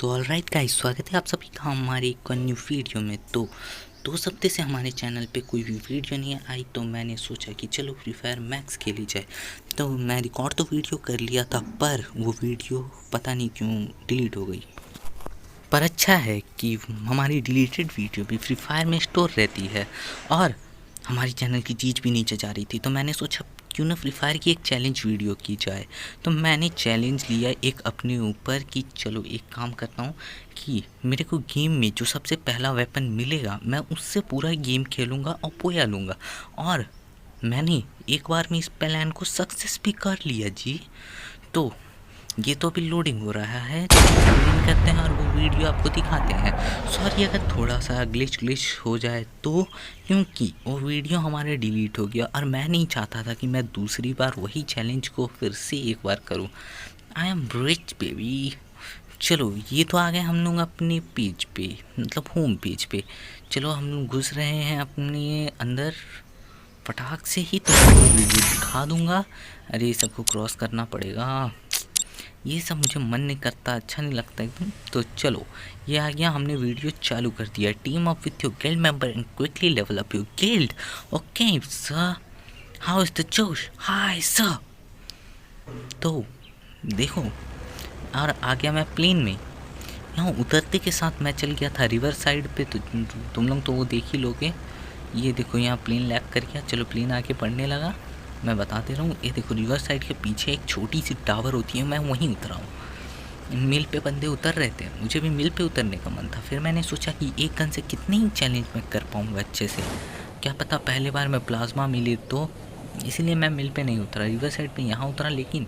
तो alright guys, स्वागत है आप सभी का हमारे एक न्यू वीडियो में। तो 2 हफ्ते से हमारे चैनल पे कोई भी वीडियो नहीं आई, तो मैंने सोचा कि चलो फ्री फायर मैक्स खेली जाए। तो मैं रिकॉर्ड तो वीडियो कर लिया था, पर वो वीडियो पता नहीं क्यों डिलीट हो गई। पर अच्छा है कि हमारी डिलीटेड वीडियो भी फ्री फायर में स्टोर रहती है और हमारी चैनल की रीच भी नीचे जा रही थी। तो मैंने सोचा क्यों ना फ्री फायर की एक चैलेंज वीडियो की जाए। तो मैंने चैलेंज लिया एक अपने ऊपर कि चलो एक काम करता हूँ कि मेरे को गेम में जो सबसे पहला वेपन मिलेगा मैं उससे पूरा गेम खेलूँगा और पोया लूँगा। और मैंने एक बार में इस प्लान को सक्सेस भी कर लिया जी। तो ये तो अभी लोडिंग हो रहा है, तो लोडिंग करते हैं और वो वीडियो आपको दिखाते हैं। सॉरी अगर थोड़ा सा ग्लिच हो जाए तो, क्योंकि वो वीडियो हमारे डिलीट हो गया और मैं नहीं चाहता था कि मैं दूसरी बार वही चैलेंज को फिर से एक बार करूं। I am rich baby. चलो ये तो आ गए हम लोग अपने पेज पे, मतलब होम पेज पे। चलो हम लोग घुस रहे हैं अपने अंदर फटाक से ही, तो वीडियो दिखा दूंगा। अरे सबको क्रॉस करना पड़ेगा, ये सब मुझे मन नहीं करता, अच्छा नहीं लगता एकदम। तो चलो ये आ गया, हमने वीडियो चालू कर दिया। Team up with your guild member and quickly level up your guild. Okay sir, how is the जोश? Hi sir. तो देखो, और आ गया मैं प्लेन में। यहाँ उतरते के साथ मैं चल गया था रिवर साइड पे, तो तुम लोग तो वो देख ही लोगे। ये देखो यहाँ प्लेन लैग कर गया। चलो प्लेन आके पड़ने लगा, मैं बता दे रहा हूँ। ये देखो रिवर साइड के पीछे एक छोटी सी टावर होती है, मैं वहीं उतरा हूँ। मिल पे बंदे उतर रहे थे, मुझे भी मिल पे उतरने का मन था। फिर मैंने सोचा कि एक गन से कितने ही चैलेंज मैं कर पाऊँगा अच्छे से, क्या पता पहले बार मैं प्लाज्मा मिले तो। इसीलिए मैं मिल पे नहीं उतरा, रिवर साइड पे यहाँ उतरा। लेकिन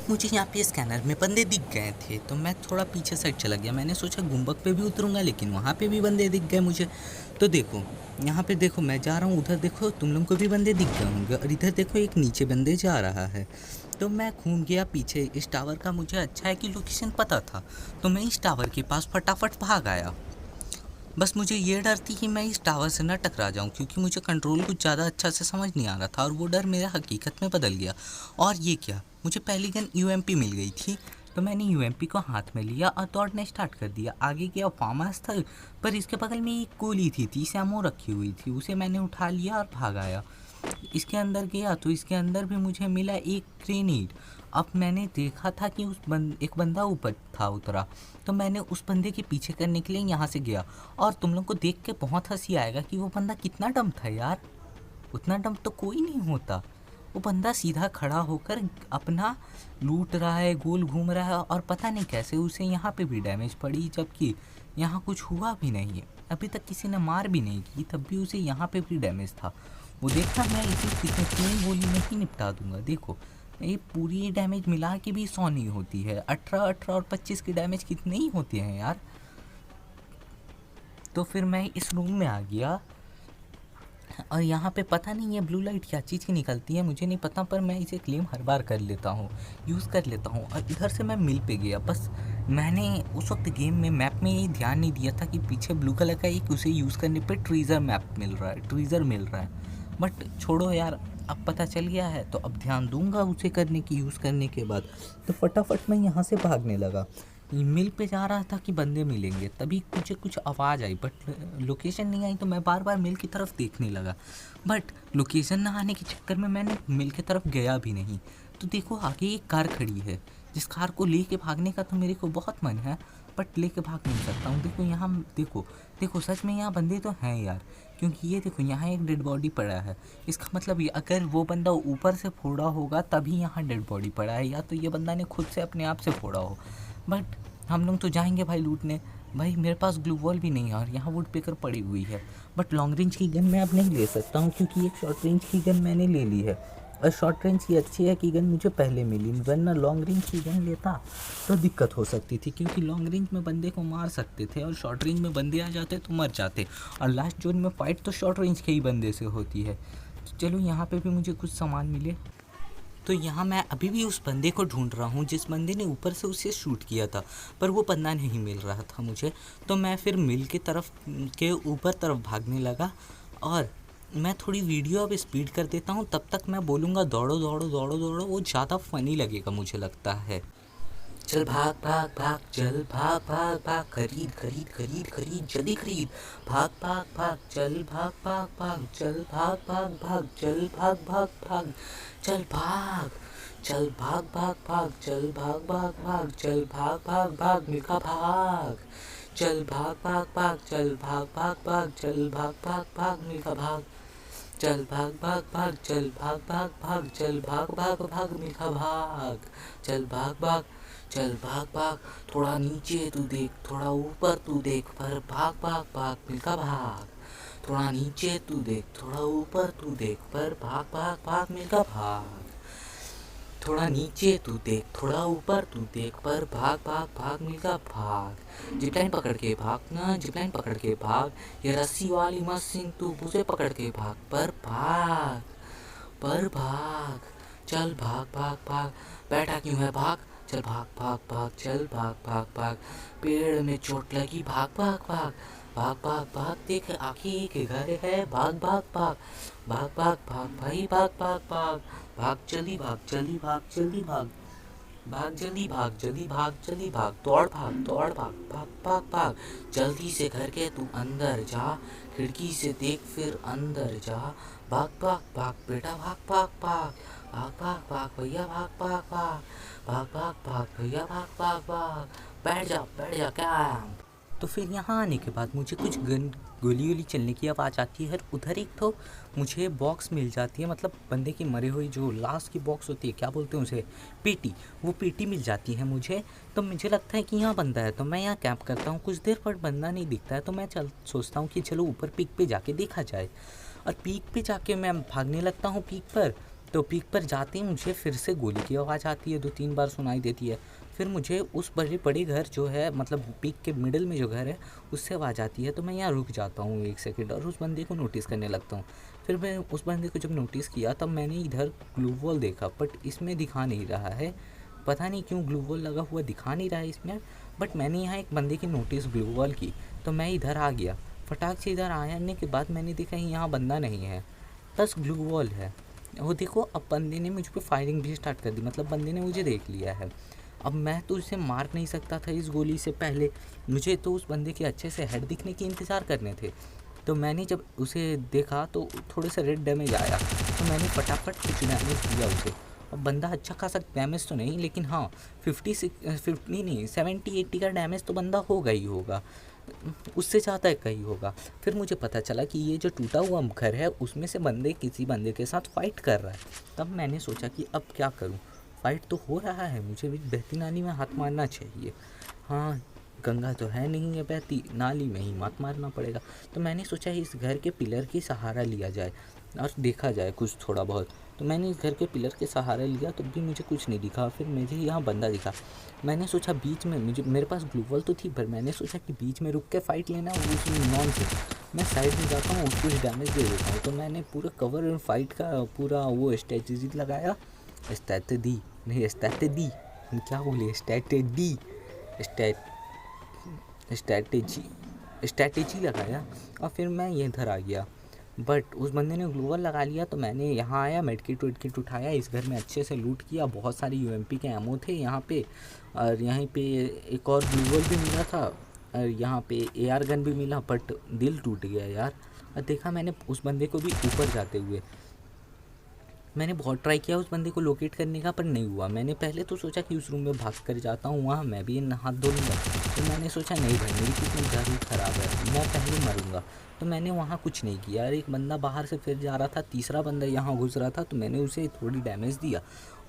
मुझे यहाँ पे स्कैनर में बंदे दिख गए थे, तो मैं थोड़ा पीछे साइड चला गया। मैंने सोचा गुम्बक पे भी उतरूँगा, लेकिन वहाँ पे भी बंदे दिख गए मुझे। तो देखो यहाँ पे देखो, मैं जा रहा हूँ उधर, देखो तुम लोगों को भी बंदे दिख गए होंगे। और इधर देखो एक नीचे बंदे जा रहा है। तो मैं घूम गया पीछे इस टावर का। मुझे अच्छा है कि लोकेशन पता था, तो मैं इस टावर के पास फटाफट भाग आया। बस मुझे ये डर थी कि मैं इस टावर से ना टकरा जाऊं, क्योंकि मुझे कंट्रोल कुछ ज़्यादा अच्छा से समझ नहीं आ रहा था, और वो डर मेरा हकीकत में बदल गया। और ये क्या, मुझे पहली गन यूएमपी मिल गई थी, तो मैंने यूएमपी को हाथ में लिया और दौड़ना स्टार्ट कर दिया। आगे गया फार्म हाउस था, पर इसके बगल में एक गोली थी, 30 एमओ रखी हुई थी, उसे मैंने उठा लिया और भाग आया। इसके अंदर गया तो इसके अंदर भी मुझे मिला एक ग्रेनेड। अब मैंने देखा था कि एक बंदा ऊपर था उतरा, तो मैंने उस बंदे के पीछे करने के लिए यहाँ से गया। और तुम लोग को देख के बहुत हंसी आएगा कि वो बंदा कितना डम था यार। उतना डम तो कोई नहीं होता। वो बंदा सीधा खड़ा होकर अपना लूट रहा है, गोल घूम रहा है, और पता नहीं कैसे उसे यहाँ पे भी डैमेज पड़ी, जबकि यहाँ कुछ हुआ भी नहीं है। अभी तक किसी ने मार भी नहीं की, तब भी उसे यहाँ पे भी डैमेज था। वो देखा मैं इसे 3 गोली में ही निपटा दूंगा। देखो ये पूरी डैमेज मिला के भी 100 नहीं होती है, 18 और 25 की डैमेज कितने ही होते हैं यार। तो फिर मैं इस रूम में आ गया, और यहाँ पे पता नहीं है ब्लू लाइट क्या चीज़ की निकलती है, मुझे नहीं पता, पर मैं इसे क्लेम हर बार कर लेता हूँ, यूज़ कर लेता हूँ। और इधर से मैं मिल पे गया। बस मैंने उस वक्त गेम में मैप में ये ध्यान नहीं दिया था कि पीछे ब्लू कलर का एक, उसे यूज़ करने पे ट्रीज़र मैप मिल रहा है, ट्रीज़र मिल रहा है। बट छोड़ो यार, अब पता चल गया है तो अब ध्यान दूंगा उसे करने की, यूज़ करने के बाद। तो फटाफट मैं यहाँ से भागने लगा। मिल पे जा रहा था कि बंदे मिलेंगे, तभी मुझे कुछ आवाज़ आई, बट लोकेशन नहीं आई, तो मैं बार बार मिल की तरफ देखने लगा। बट लोकेशन ना आने के चक्कर में मैंने मिल की तरफ गया भी नहीं। तो देखो आगे एक कार खड़ी है, जिस कार को लेके भागने का तो मेरे को बहुत मन है, बट लेके भाग नहीं सकता हूँ। देखो यहाँ देखो, देखो सच में यहाँ बंदे तो हैं यार, क्योंकि ये देखो यहाँ एक डेड बॉडी पड़ा है। इसका मतलब ये अगर वो बंदा ऊपर से फोड़ा होगा तभी यहाँ डेड बॉडी पड़ा है, या तो ये बंदा ने खुद से अपने आप से फोड़ा हो। बट हम लोग तो जाएंगे भाई लूटने। भाई मेरे पास ग्लू वॉल भी नहीं है, और यहाँ वुड पेकर पड़ी हुई है। बट लॉन्ग रेंज की गन मैं अब नहीं ले सकता हूँ, क्योंकि एक शॉर्ट रेंज की गन मैंने ले ली है, और शॉर्ट रेंज की अच्छी है कि गन मुझे पहले मिली, वरना लॉन्ग रेंज की गन लेता तो दिक्कत हो सकती थी, क्योंकि लॉन्ग रेंज में बंदे को मार सकते थे और शॉर्ट रेंज में बंदे आ जाते तो मर जाते, और लास्ट जोन में फाइट तो शॉर्ट रेंज के ही बंदे से होती है। तो चलो यहाँ पे भी मुझे कुछ सामान मिले। तो यहाँ मैं अभी भी उस बंदे को ढूंढ रहा हूँ जिस बंदे ने ऊपर से उसे शूट किया था, पर वो बंदा नहीं मिल रहा था मुझे। तो मैं फिर मिल के तरफ के ऊपर तरफ भागने लगा, और मैं थोड़ी वीडियो अब स्पीड कर देता हूँ, तब तक मैं बोलूँगा दौड़ो दौड़ो दौड़ो दौड़ो, वो ज़्यादा फ़नी लगेगा मुझे लगता है। चल भाग भाग भाग, चल भाग भाग भाग, खरीद खरीद खरीद खरीद, जल्दी खरीद। भाग भाग भाग, चल भाग भाग भाग, चल भाग भाग भाग, चल भाग भाग भाग, चल भाग। चल भाग भाग भाग, चल भाग भाग भाग, चल भाग भाग भाग, मिल्खा भाग। चल भाग भाग भाग, चल भाग भाग भाग, चल भाग भाग भाग, मिल्खा भाग। चल भाग भाग भाग, चल भाग भाग भाग, चल भाग भाग भाग, मिल्खा भाग। चल भाग भाग, चल भाग भाग, थोड़ा नीचे तू देख, थोड़ा ऊपर तू देख, पर भाग भाग भाग, मिल्खा भाग। थोड़ा नीचे तू देख, थोड़ा ऊपर तू देख, पर भाग भाग भाग, मिल्खा भाग। थोड़ा नीचे तू देख, थोड़ा ऊपर तू देख, पर भाग भाग भाग, मिल्खा भाग। जिपलाइन पकड़ के भागना, जिपलाइन पकड़ के भाग, ये रस्सी वाली मशीन तू उसे पकड़ के भाग, पर भाग। चल भाग भाग भाग, बैठा क्यों है भाग। चल भाग भाग भाग, चल भाग भाग भाग, पेड़ में चोट लगी, भाग भाग भाग। भाग भाग भाग, देख आखी के घर है, भाग भाग भाग। भाग भाग भाग भाई, भाग भाग भाग। भाग जल्दी भाग, जल्दी भाग, जल्दी भाग। भाग जल्दी भाग, जल्दी भाग, जल्दी भाग, दौड़ भाग, दौड़ भाग, भाग भाग भाग। जल्दी से घर के तू अंदर जा, खिड़की से देख फिर अंदर जा। भाग भाग भाग बेटा, भाग भाग भाग। भाग भाग भाग भैया, भाग भाग भाग। भाग भाग भाग भैया, भाग भाग भाग। बैठ जा क्या आया। तो फिर यहाँ आने के बाद मुझे कुछ गोली गोली चलने की आवाज़ आती है। उधर एक तो मुझे बॉक्स मिल जाती है, मतलब बंदे की मरे हुई जो लास्ट की बॉक्स होती है, क्या बोलते हैं उसे, पीटी। वो पीटी मिल जाती है मुझे। तो मुझे लगता है कि यहाँ बंदा है, तो मैं यहाँ कैंप करता हूँ कुछ देर, पर बंदा नहीं दिखता है। तो मैं सोचता हूँ कि चलो ऊपर पीक पे जाके देखा जाए। और पीक पे जाके मैं भागने लगता हूँ पीक पर। तो पीक पर जाते ही मुझे फिर से गोली की आवाज़ आती है, 2-3 बार सुनाई देती है। फिर मुझे उस बड़े बड़े घर जो है, मतलब पीक के मिडिल में जो घर है, उससे आवाज़ आती है। तो मैं यहाँ रुक जाता हूँ 1 सेकंड और उस बंदे को नोटिस करने लगता हूँ। फिर मैं उस बंदे को जब नोटिस किया तब मैंने इधर ग्लू वॉल देखा, बट इसमें दिखा नहीं रहा है। पता नहीं क्यों ग्लू वॉल लगा हुआ दिखा नहीं रहा है इसमें। बट मैंने यहाँ एक बंदे की नोटिस ग्लू वॉल की, तो मैं इधर आ गया। फटाक से इधर आने के बाद मैंने देखा यहाँ बंदा नहीं है, बस ग्लू वॉल है। वो देखो, अब बंदे ने मुझ पर फायरिंग भी स्टार्ट कर दी, मतलब बंदे ने मुझे देख लिया है। अब मैं तो उसे मार नहीं सकता था इस गोली से पहले, मुझे तो उस बंदे के अच्छे से हेड दिखने के इंतज़ार करने थे। तो मैंने जब उसे देखा तो थोड़े से रेड डैमेज आया, तो मैंने फटाफट कुछ डैमेज दिया उसे। अब बंदा अच्छा खासा डैमेज तो नहीं, लेकिन हाँ 50 नहीं 70-80 का डैमेज तो बंदा होगा ही होगा, उससे ज़्यादा का ही होगा। फिर मुझे पता चला कि ये जो टूटा हुआ घर है उसमें से किसी बंदे के साथ फाइट कर रहा है। तब मैंने सोचा कि अब क्या करूं, फाइट तो हो रहा है, मुझे भी बहती नाली में हाथ मारना चाहिए। हाँ, गंगा तो है नहीं है बहती, नाली में ही हाथ मारना पड़ेगा। तो मैंने सोचा इस घर के पिलर की सहारा लिया जाए और देखा जाए कुछ थोड़ा बहुत। तो मैंने इस घर के पिलर के सहारा लिया, तो भी मुझे कुछ नहीं दिखा। फिर मुझे यहाँ बंदा दिखा। मैंने सोचा बीच में, मेरे पास ग्लू वॉल तो थी, पर मैंने सोचा कि बीच में रुक के फाइट लेना वो नॉन सेंस। मैं साइड में जाता हूँ, कुछ डैमेज दे देता हूँ। तो मैंने पूरा कवर एंड फाइट का पूरा वो स्ट्रेटजी लगाया, स्ट्रेटजी नहीं स्ट्रेटजी, हम क्या बोले, स्ट्रेटजी स्ट्रैटेजी लगाया। और फिर मैं ये इधर आ गया, बट उस बंदे ने ग्लू वॉल लगा लिया। तो मैंने यहाँ आया, मेडकिट वेडकिट उठाया, इस घर में अच्छे से लूट किया। बहुत सारी यूएमपी के एमओ थे यहाँ पे, और यहीं पे एक और ग्लू वॉल भी मिला था, और यहाँ पे एआर गन भी मिला। बट दिल टूट गया यार। और देखा मैंने उस बंदे को भी ऊपर जाते हुए, मैंने बहुत ट्राई किया उस बंदे को लोकेट करने का, पर नहीं हुआ। मैंने पहले तो सोचा कि उस रूम में भाग कर जाता हूँ, वहाँ मैं भी हाथ धो लूँगा। तो मैंने सोचा नहीं भाई, मेरी किस्मत ज़्यादा ख़राब है, मैं पहले मरूँगा। तो मैंने वहाँ कुछ नहीं किया। और एक बंदा बाहर से फिर जा रहा था, तीसरा बंदा यहाँ घुस रहा था, तो मैंने उसे थोड़ी डैमेज दिया।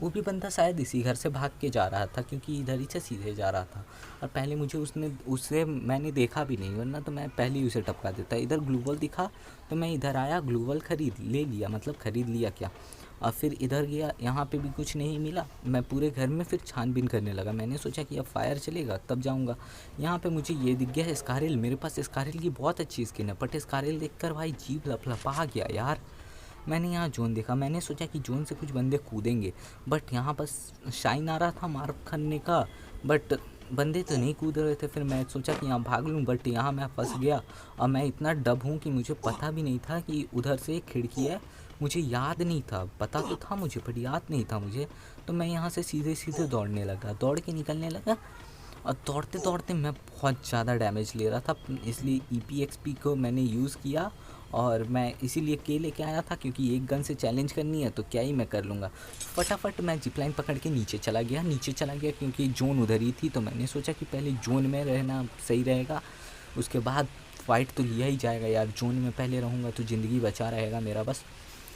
वो भी बंदा शायद इसी घर से भाग के जा रहा था, क्योंकि इधर ही से सीधे जा रहा था। और पहले मुझे उससे मैंने देखा भी नहीं, वरना तो मैं पहले ही उसे टपका देता। इधर ग्लू वॉल दिखा तो मैं इधर आया, ग्लू वॉल खरीद लिया क्या। और फिर इधर गया, यहाँ पे भी कुछ नहीं मिला। मैं पूरे घर में फिर छानबीन करने लगा। मैंने सोचा कि अब फायर चलेगा तब जाऊँगा। यहाँ पे मुझे ये दिख गया स्कारल। मेरे पास स्कारल की बहुत अच्छी स्किन है, बट स्कारल देखकर भाई जीभ लपलपा गया यार। मैंने यहाँ जोन देखा, मैंने सोचा कि जोन से कुछ बंदे कूदेंगे, बट यहाँ बस शाइन आ रहा था मार खाने का, बट बंदे तो नहीं कूद रहे थे। फिर मैं सोचा कि यहाँ भाग लूँ, बट यहाँ मैं फंस गया। और मैं इतना डब हूँ कि मुझे पता भी नहीं था कि उधर से एक खिड़की है, मुझे याद नहीं था, पता तो था मुझे पर याद नहीं था मुझे। तो मैं यहाँ से सीधे सीधे दौड़ने लगा, दौड़ के निकलने लगा और दौड़ते दौड़ते मैं बहुत ज़्यादा डैमेज ले रहा था, इसलिए EPXP को मैंने यूज़ किया और मैं इसीलिए के लेके आया था क्योंकि एक गन से चैलेंज करनी है तो क्या ही मैं कर लूँगा। फटाफट मैं जिपलाइन पकड़ के नीचे चला गया क्योंकि जोन उधर ही थी। तो मैंने सोचा कि पहले जोन में रहना सही रहेगा, उसके बाद फाइट तो लिया ही जाएगा यार। जोन में पहले रहूँगा तो ज़िंदगी बचा रहेगा मेरा बस,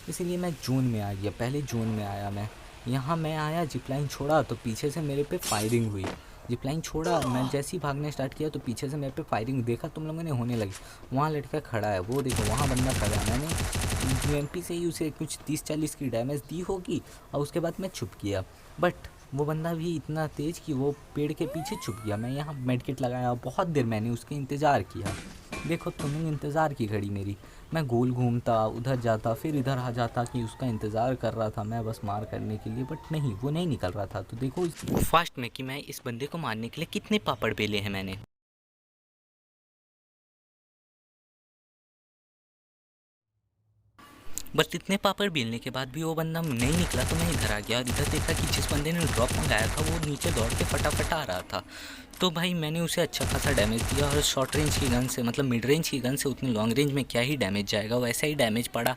इसीलिए मैं जोन में आ गया। पहले जोन में आया मैं, यहाँ मैं आया, जिपलाइन छोड़ा तो पीछे से मेरे पे फायरिंग हुई। जिपलाइन छोड़ा, मैं जैसे ही भागने स्टार्ट किया तो पीछे से मेरे पे फायरिंग देखा तुम लोगों ने होने लगी। वहाँ लड़का खड़ा है, वो देखो वहाँ बंदा खड़ा है। मैंने UMP से ही उसे कुछ 30-40 की डैमेज दी होगी और उसके बाद मैं छुप गया। बट वो बंदा भी इतना तेज़ कि वो पेड़ के पीछे छुप गया। मैं यहाँ मेडकिट लगाया, बहुत देर मैंने उसके इंतज़ार किया। देखो तुमने इंतज़ार की घड़ी मेरी, मैं गोल घूमता, उधर जाता, फिर इधर आ जाता कि उसका इंतज़ार कर रहा था मैं बस मार करने के लिए, बट नहीं, वो नहीं निकल रहा था। तो देखो फास्ट में कि मैं इस बंदे को मारने के लिए कितने पापड़ बेले हैं मैंने। बस इतने पापड़ बेलने के बाद भी वो बंदा नहीं निकला तो मैं इधर आ गया और इधर देखा कि जिस बंदे ने ड्रॉप मंगाया था वो नीचे दौड़ के फटाफट आ रहा था। तो भाई मैंने उसे अच्छा खासा डैमेज दिया और शॉर्ट रेंज की गन से, मतलब मिड रेंज की गन से उतनी लॉन्ग रेंज में क्या ही डैमेज जाएगा, वैसा ही डैमेज पड़ा।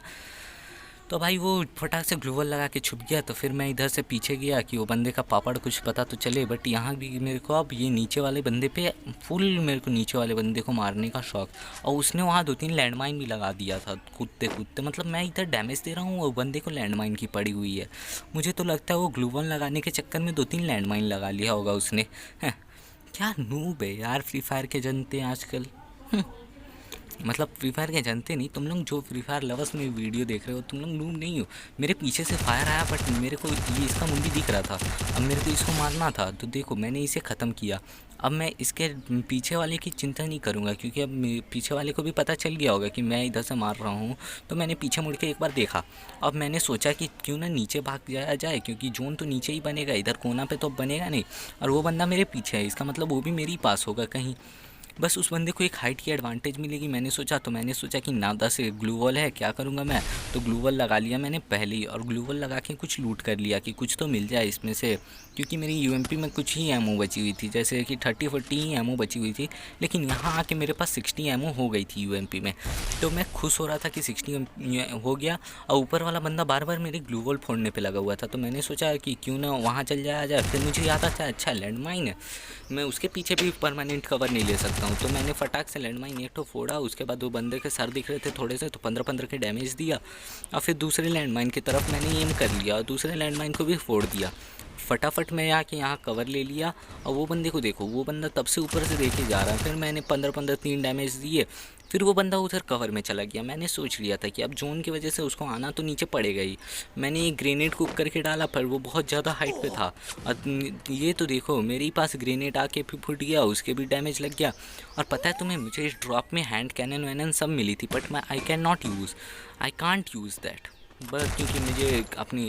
तो भाई वो फटाक से ग्लूवल लगा के छुप गया। तो फिर मैं इधर से पीछे गया कि वो बंदे का पापड़ कुछ पता तो चले। बट यहाँ भी मेरे को अब ये नीचे वाले बंदे पे फुल, मेरे को नीचे वाले बंदे को मारने का शौक, और उसने वहाँ 2-3 लैंडमाइन भी लगा दिया था कूदते कूदते। मतलब मैं इधर डैमेज दे रहा हूँ और बंदे को लैंडमाइन की पड़ी हुई है। मुझे तो लगता है वो ग्लूवल लगाने के चक्कर में 2-3 लैंडमाइन लगा लिया होगा उसने। क्या नूब है यार फ्री फायर के जनते आजकल। मतलब फ्री फायर के जानते नहीं, तुम लोग जो फ्री फायर लवर्स में वीडियो देख रहे हो तुम लोग नूब नहीं हो। मेरे पीछे से फायर आया बट मेरे को ये इसका मुंडी दिख रहा था, अब मेरे को इसको मारना था। तो देखो मैंने इसे ख़त्म किया। अब मैं इसके पीछे वाले की चिंता नहीं करूँगा क्योंकि अब पीछे वाले को भी पता चल गया होगा कि मैं इधर से मार रहा हूँ। तो मैंने पीछे मुड़ के एक बार देखा। अब मैंने सोचा कि क्यों ना नीचे भाग जाया जाए क्योंकि जोन तो नीचे ही बनेगा, इधर कोना पे तो बनेगा नहीं। और वो बंदा मेरे पीछे है, इसका मतलब वो भी मेरे ही पास होगा कहीं। बस उस बंदे को एक हाइट की एडवांटेज मिलेगी मैंने सोचा कि नादा से ग्लू वॉल है, क्या करूँगा मैं। तो ग्लू वॉल लगा लिया मैंने पहले ही, और ग्लू वॉल लगा के कुछ लूट कर लिया कि कुछ तो मिल जाए इसमें से, क्योंकि मेरी UMP में कुछ ही एमओ बची हुई थी, जैसे कि 30-40 ही एमओ बची हुई थी। लेकिन यहाँ आके मेरे पास 60 एमओ हो गई थी UMP में। तो मैं खुश हो रहा था कि 60 हो गया। और ऊपर वाला बंदा बार बार मेरे ग्लू वॉल फोड़ने पे लगा हुआ था। तो मैंने सोचा कि क्यों ना वहाँ चल जाया जाए। फिर मुझे याद आता है अच्छा लैंडमाइन है, मैं उसके पीछे भी परमानेंट कवर नहीं ले सकता हूँ। तो मैंने फटाक से लैंडमाइन एक तो फोड़ा, उसके बाद वो बंदे के सर दिख रहे थे थोड़े से, तो 15-15 के डैमेज दिया। और फिर दूसरे लैंडमाइन की तरफ मैंने एम कर लिया और दूसरे लैंडमाइन को भी फोड़ दिया। फटाफट मैं आके यहाँ कवर ले लिया। और वो बंदे को देखो, वो बंदा तब से ऊपर से देखे जा रहा है। फिर मैंने 15-15 3 डैमेज दिए। फिर वो बंदा उधर कवर में चला गया। मैंने सोच लिया था कि अब जोन की वजह से उसको आना तो नीचे पड़ेगा ही। मैंने एक ग्रेनेड कुक करके डाला पर वो बहुत ज़्यादा हाइट पे था। और ये तो देखो मेरे ही पास ग्रेनेड आके फिर फूट गया, उसके भी डैमेज लग गया। और पता है तुम्हें, मुझे इस ड्रॉप में हैंड कैनन वैनन सब मिली थी बट मैं आई कांट यूज़ दैट, बस क्योंकि मुझे अपनी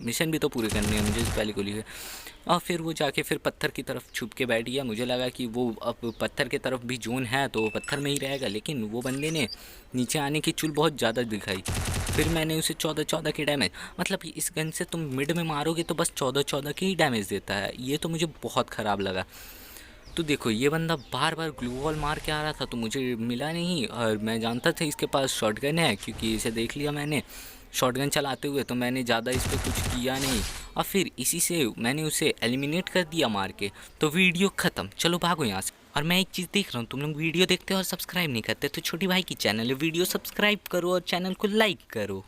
मिशन भी तो पूरे करनी है मुझे पहले को लिए। और फिर वो जाके फिर पत्थर की तरफ छुप के बैठ गया। मुझे लगा कि वो अब पत्थर की तरफ भी जोन है तो वो पत्थर में ही रहेगा, लेकिन वो बंदे ने नीचे आने की चुल बहुत ज़्यादा दिखाई। फिर मैंने उसे 14-14 की डैमेज, मतलब इस गन से तुम मिड में मारोगे तो बस 14-14 की ही डैमेज देता है। ये तो मुझे बहुत ख़राब लगा। तो देखो ये बंदा बार बार ग्लू वॉल मार के आ रहा था तो मुझे मिला नहीं, और मैं जानता था इसके पास शॉटगन है क्योंकि इसे देख लिया मैंने शॉटगन चलाते हुए। तो मैंने ज़्यादा इस पर कुछ किया नहीं और फिर इसी से मैंने उसे एलिमिनेट कर दिया मार के। तो वीडियो ख़त्म, चलो भागो यहाँ से। और मैं एक चीज़ देख रहा हूँ, तुम लोग वीडियो देखते हो और सब्सक्राइब नहीं करते, तो छोटी भाई की चैनल है, वीडियो सब्सक्राइब करो और चैनल को लाइक करो।